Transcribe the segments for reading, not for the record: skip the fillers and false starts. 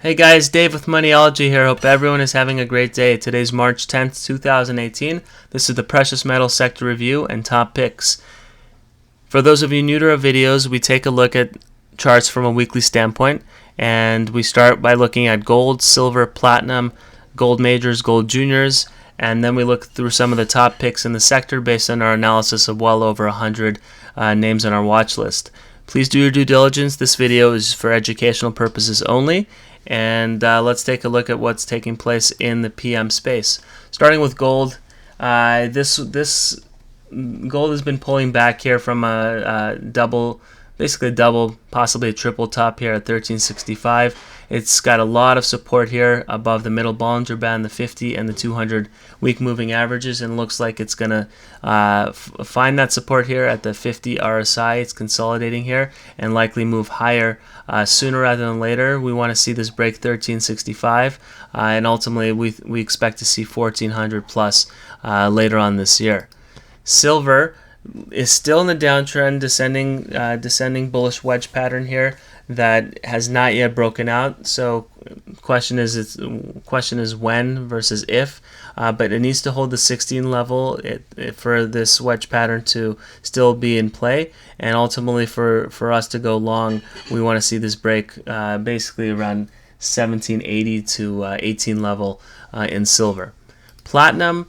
Hey guys, Dave with Moniology here. Hope everyone is having a great day. Today's March 10th, 2018. This is the precious metal sector review and top picks. For those of you new to our videos, we take a look at charts from a weekly standpoint, and we start by looking at gold, silver, platinum, gold majors, gold juniors, and then we look through some of the top picks in the sector based on our analysis of well over 100 names on our watch list. Please do your due diligence. This video is for educational purposes only. And let's take a look at what's taking place in the PM space. Starting with gold, this gold has been pulling back here from a double, basically a double, possibly a triple top here at 1365. It's got a lot of support here above the middle Bollinger Band, the 50 and the 200 week moving averages, and looks like it's going to find that support here at the 50 RSI. It's consolidating here and likely move higher sooner rather than later. We want to see this break 1365, and ultimately we expect to see 1400 plus later on this year. Silver is still in the downtrend, descending bullish wedge pattern here that has not yet broken out. So question is when versus if, but it needs to hold the 16 level for this wedge pattern to still be in play, and ultimately for us to go long, we want to see this break basically around 1780 to 18 level in silver. Platinum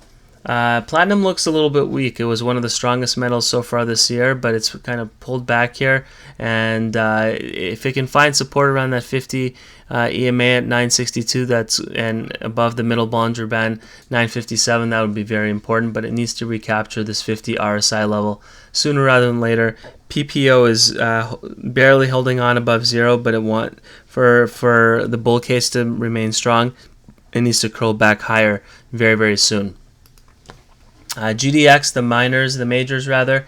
looks a little bit weak. It was one of the strongest metals so far this year, but it's kind of pulled back here, and if it can find support around that 50 EMA at 962, and above the middle Bollinger Band 957, that would be very important, but it needs to recapture this 50 RSI level sooner rather than later. PPO is barely holding on above zero, but for the bull case to remain strong, it needs to curl back higher very, very soon. GDX, the majors rather,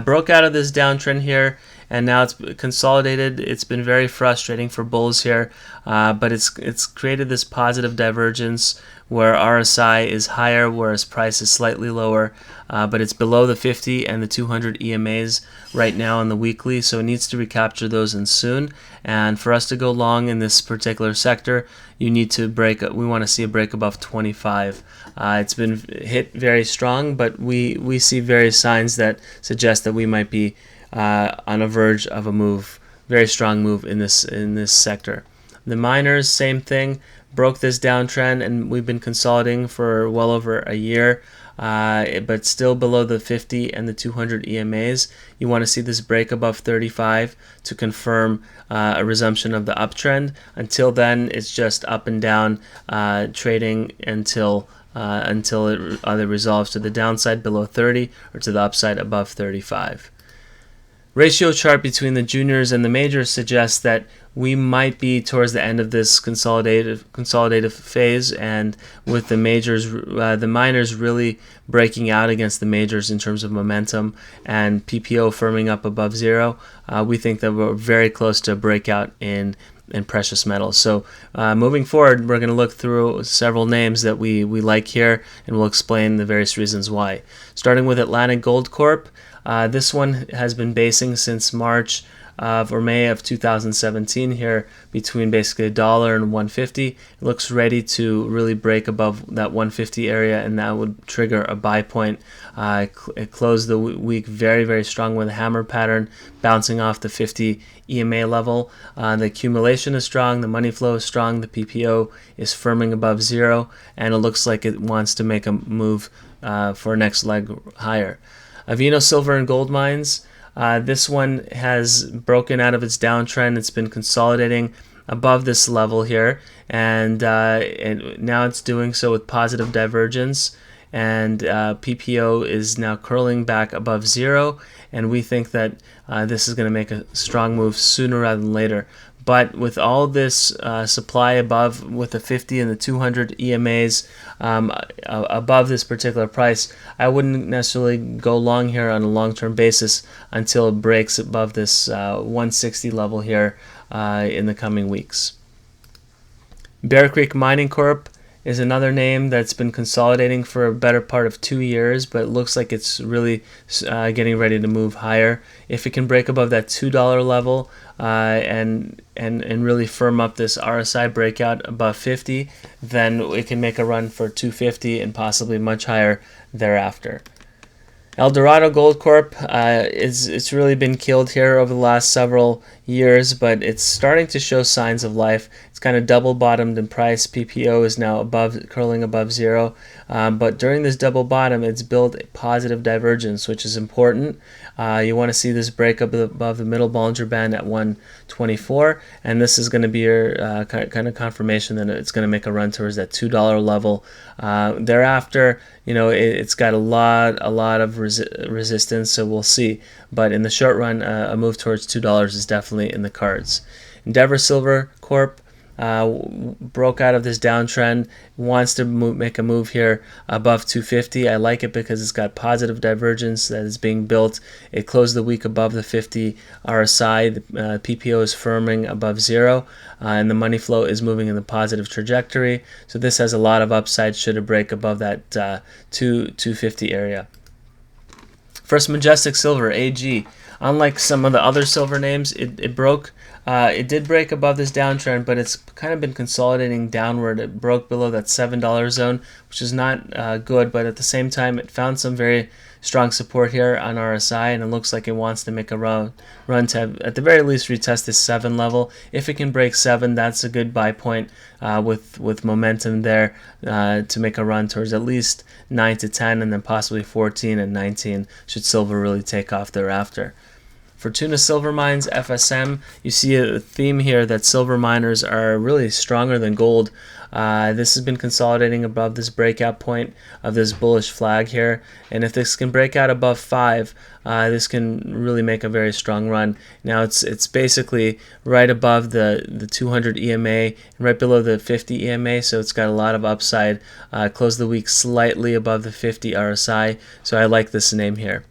broke out of this downtrend here, and now it's consolidated. It's been very frustrating for bulls here, but it's created this positive divergence where RSI is higher, whereas price is slightly lower, but it's below the 50 and the 200 EMAs right now in the weekly, so it needs to recapture those in soon. And for us to go long in this particular sector, you need to we want to see a break above 25. It's been hit very strong, but we see various signs that suggest that we might be on a verge of a move, very strong move in this sector. The miners, same thing, broke this downtrend, and we've been consolidating for well over a year, but still below the 50 and the 200 EMAs. You want to see this break above 35 to confirm a resumption of the uptrend. Until then, it's just up and down trading until it either resolves to the downside below 30 or to the upside above 35. Ratio chart between the juniors and the majors suggests that we might be towards the end of this consolidative phase, and with the majors, the miners really breaking out against the majors in terms of momentum, and PPO firming up above zero, we think that we're very close to a breakout in precious metals. So moving forward, we're going to look through several names that we like here, and we'll explain the various reasons why. Starting with Atlantic Gold Corp. This one has been basing since March or May of 2017 here between basically $1 and 150. It looks ready to really break above that 150 area, and that would trigger a buy point. It closed the week very, very strong with a hammer pattern bouncing off the 50 EMA level. The accumulation is strong, the money flow is strong, the PPO is firming above zero, and it looks like it wants to make a move for next leg higher. Aveeno Silver and Gold Mines. This one has broken out of its downtrend. It's been consolidating above this level here, and now it's doing so with positive divergence, and PPO is now curling back above zero, and we think that this is going to make a strong move sooner rather than later. But with all this supply above, with the 50 and the 200 EMAs above this particular price, I wouldn't necessarily go long here on a long-term basis until it breaks above this 160 level here in the coming weeks. Bear Creek Mining Corp is another name that's been consolidating for a better part of 2 years, but it looks like it's really getting ready to move higher. If it can break above that $2 level and really firm up this RSI breakout above 50, then it can make a run for 250 and possibly much higher thereafter. Eldorado Gold Corp, it's really been killed here over the last several years, but it's starting to show signs of life. It's kind of double bottomed in price. PPO is now curling above zero, but during this double bottom, it's built a positive divergence, which is important. You want to see this break up above the middle Bollinger Band at 124, and this is going to be your kind of confirmation that it's going to make a run towards that $2 level. Thereafter, it's got a lot of resistance, so we'll see. But in the short run, a move towards $2 is definitely in the cards. Endeavor Silver Corp broke out of this downtrend, wants to make a move here above 250. I like it because it's got positive divergence that is being built. It closed the week above the 50 RSI. The PPO is firming above zero, and the money flow is moving in the positive trajectory. So this has a lot of upside should it break above that 250 area. First, Majestic Silver AG. Unlike some of the other silver names, it did break above this downtrend, but it's kind of been consolidating downward. It broke below that $7 zone, which is not good, but at the same time, it found some very strong support here on RSI, and it looks like it wants to make a run to, at the very least, retest this 7 level. If it can break 7, that's a good buy point with momentum there to make a run towards at least 9 to 10, and then possibly 14 and 19 should silver really take off thereafter. Fortuna Silver Mines, FSM, you see a theme here that silver miners are really stronger than gold. This has been consolidating above this breakout point of this bullish flag here, and if this can break out above 5, this can really make a very strong run. Now it's basically right above the 200 EMA and right below the 50 EMA, so it's got a lot of upside. Closed the week slightly above the 50 RSI, so I like this name here.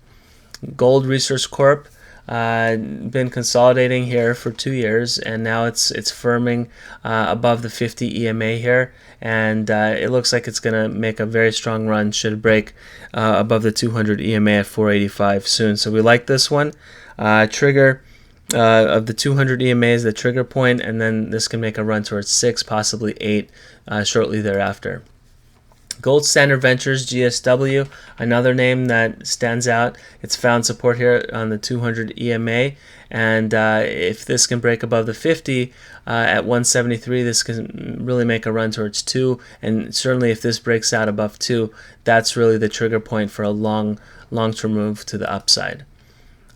Gold Resource Corp. Been consolidating here for 2 years, and now it's firming above the 50 EMA here, and it looks like it's going to make a very strong run should it break above the 200 EMA at 485 soon. So we like this one. Trigger of the 200 EMA is the trigger point, and then this can make a run towards 6, possibly 8 shortly thereafter. Gold Standard Ventures, GSW, another name that stands out. It's found support here on the 200 EMA, and if this can break above the 50 at 173, this can really make a run towards 2, and certainly if this breaks out above 2, that's really the trigger point for a long-term move to the upside.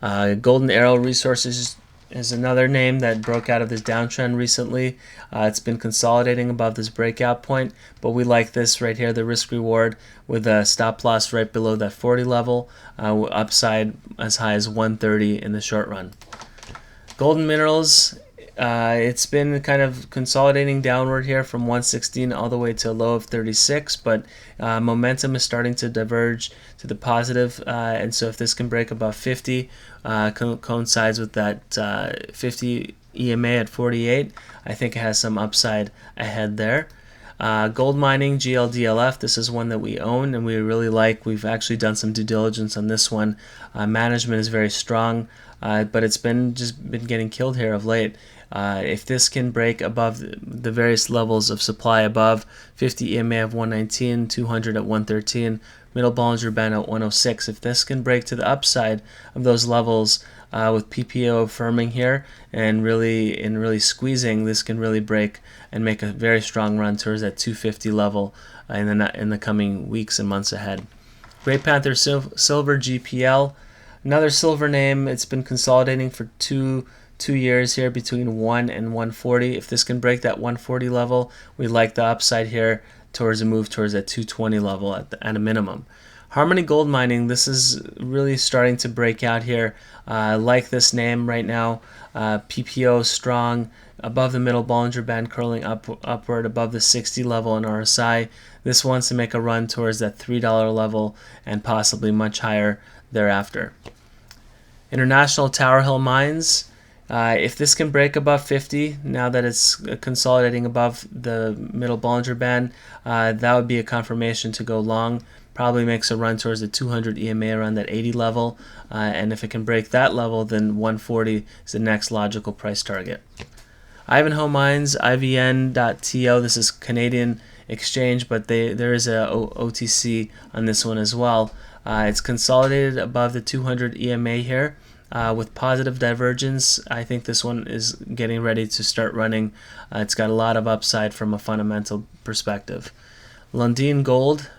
Golden Arrow Resources is another name that broke out of this downtrend recently. It's been consolidating above this breakout point, but we like this right here, the risk reward with a stop loss right below that 40 level, upside as high as 130 in the short run. Golden Minerals, it's been kind of consolidating downward here from 116 all the way to a low of 36, but momentum is starting to diverge to the positive, and so if this can break above 50, coincides with that 50 EMA at 48, I think it has some upside ahead there. Gold Mining GLDLF, this is one that we own and we really like. We've actually done some due diligence on this one. Management is very strong, but it's been getting killed here of late. If this can break above the various levels of supply above 50 EMA of 119, 200 at 113, middle Bollinger Band at 106, if this can break to the upside of those levels with PPO firming here and really squeezing, this can really break and make a very strong run towards that 250 level in the coming weeks and months ahead. Great Panther Silver GPL, another silver name. It's been consolidating for two years here between 1 and 140. If this can break that 140 level, we like the upside here towards a move towards that 220 level at a minimum. Harmony Gold Mining, this is really starting to break out here. I like this name right now. PPO strong, above the middle Bollinger Band, curling upward above the 60 level in RSI. This wants to make a run towards that $3 level and possibly much higher thereafter. International Tower Hill Mines, If this can break above 50, now that it's consolidating above the middle Bollinger Band, that would be a confirmation to go long. Probably makes a run towards the 200 EMA around that 80 level, and if it can break that level, then 140 is the next logical price target. Ivanhoe Mines, IVN.TO, this is Canadian exchange, but there is a OTC on this one as well. It's consolidated above the 200 EMA here with positive divergence. I think this one is getting ready to start running. It's got a lot of upside from a fundamental perspective. Lundin Gold,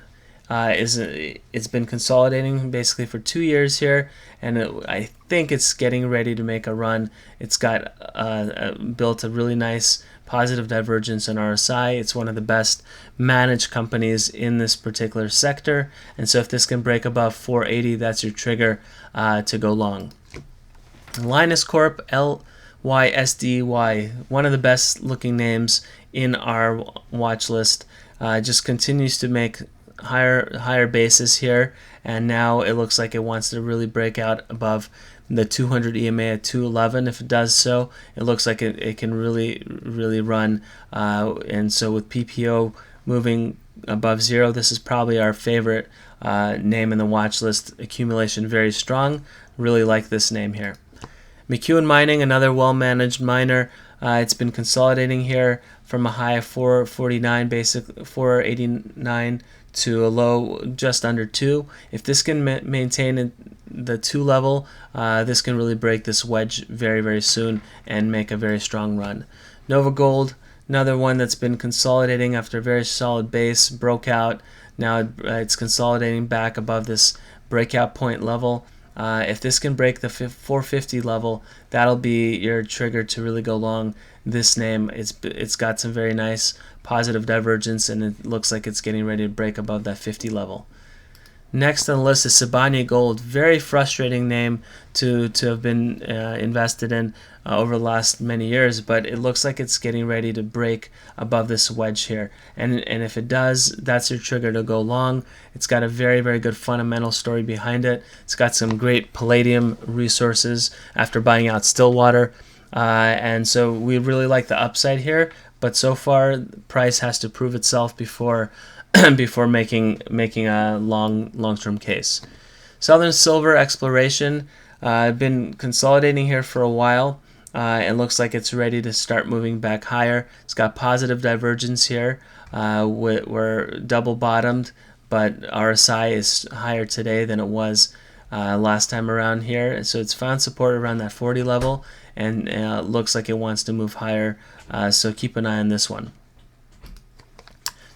it's been consolidating basically for 2 years here, and I think it's getting ready to make a run. It's got built a really nice positive divergence in RSI. It's one of the best managed companies in this particular sector, and so if this can break above 480, that's your trigger to go long. Linus Corp, LYSDY, one of the best looking names in our watch list, just continues to make higher bases here, and now it looks like it wants to really break out above the 200 EMA at 211. If it does so, it looks like it can really run, and so with PPO moving above 0, this is probably our favorite name in the watch list. Accumulation very strong. Really like this name here. McEwen Mining, another well-managed miner. It's been consolidating here from a high of 449, basic 489 to a low just under 2. If this can maintain the 2 level, this can really break this wedge very soon and make a very strong run. Novo Gold, another one that's been consolidating after a very solid base, broke out. Now it's consolidating back above this breakout point level. If this can break the 450 level, that'll be your trigger to really go long this name. It's got some very nice positive divergence, and it looks like it's getting ready to break above that 50 level. Next on the list is Sabena Gold. Very frustrating name to have been invested in over the last many years, but it looks like it's getting ready to break above this wedge here. And if it does, that's your trigger to go long. It's got a very good fundamental story behind it. It's got some great palladium resources after buying out Stillwater. And so we really like the upside here, but so far the price has to prove itself before making a long-term case. Southern Silver Exploration, been consolidating here for a while. It looks like it's ready to start moving back higher. It's got positive divergence here. We're double bottomed, but RSI is higher today than it was last time around here. So it's found support around that 40 level, and looks like it wants to move higher. So keep an eye on this one.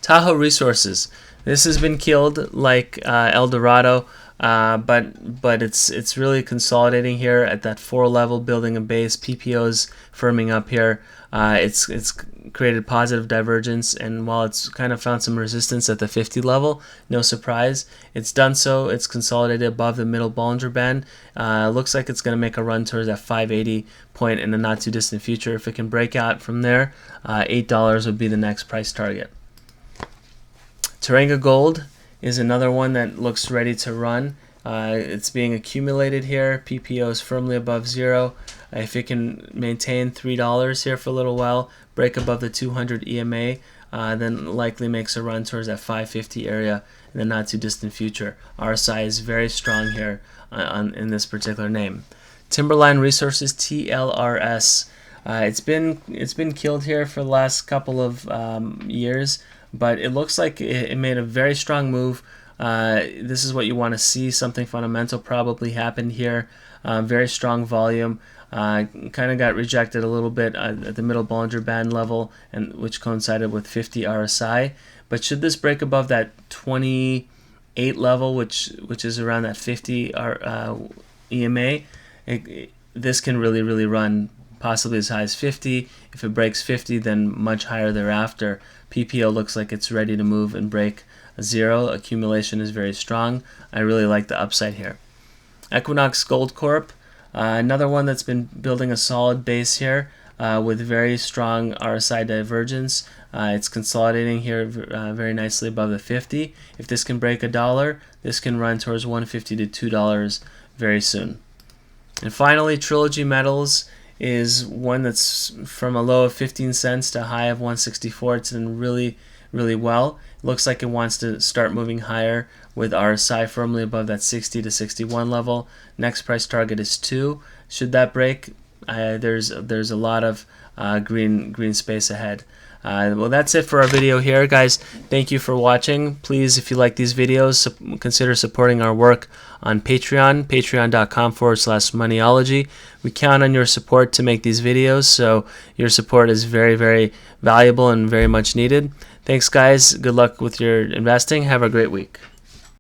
Tahoe Resources. This has been killed like Eldorado, but it's really consolidating here at that 4 level, building a base. PPO's firming up here. It's created positive divergence, and while it's kind of found some resistance at the 50 level, no surprise, it's done so. It's consolidated above the middle Bollinger Band. Looks like it's going to make a run towards that 580 point in the not too distant future. If it can break out from there, $8 would be the next price target. Durango Gold is another one that looks ready to run. It's being accumulated here. PPO is firmly above 0. If it can maintain $3 here for a little while, break above the 200 EMA, then likely makes a run towards that 550 area in the not too distant future. RSI is very strong here in this particular name. Timberline Resources, TLRS. It's been killed here for the last couple of years, but it looks like it made a very strong move. This is what you want to see. Something fundamental probably happened here. Very strong volume. Kind of got rejected a little bit at the middle Bollinger Band level, and which coincided with 50 RSI. But should this break above that 28 level, which is around that 50 EMA, this can really run possibly as high as 50. If it breaks 50, then much higher thereafter. PPO looks like it's ready to move and break 0. Accumulation is very strong. I really like the upside here. Equinox Gold Corp, another one that's been building a solid base here with very strong RSI divergence. It's consolidating here very nicely above the 50. If this can break $1, this can run towards $1.50 to $2 very soon. And finally, Trilogy Metals is one that's from a low of 15 cents to a high of 164. It's done really well. It looks like it wants to start moving higher with RSI firmly above that 60 to 61 level. Next price target is 2. Should that break, there's a lot of green space ahead. Well, that's it for our video here, guys. Thank you for watching. Please, if you like these videos, consider supporting our work on Patreon, patreon.com/Moniology. We count on your support to make these videos, so your support is very valuable and very much needed. Thanks, guys. Good luck with your investing. Have a great week.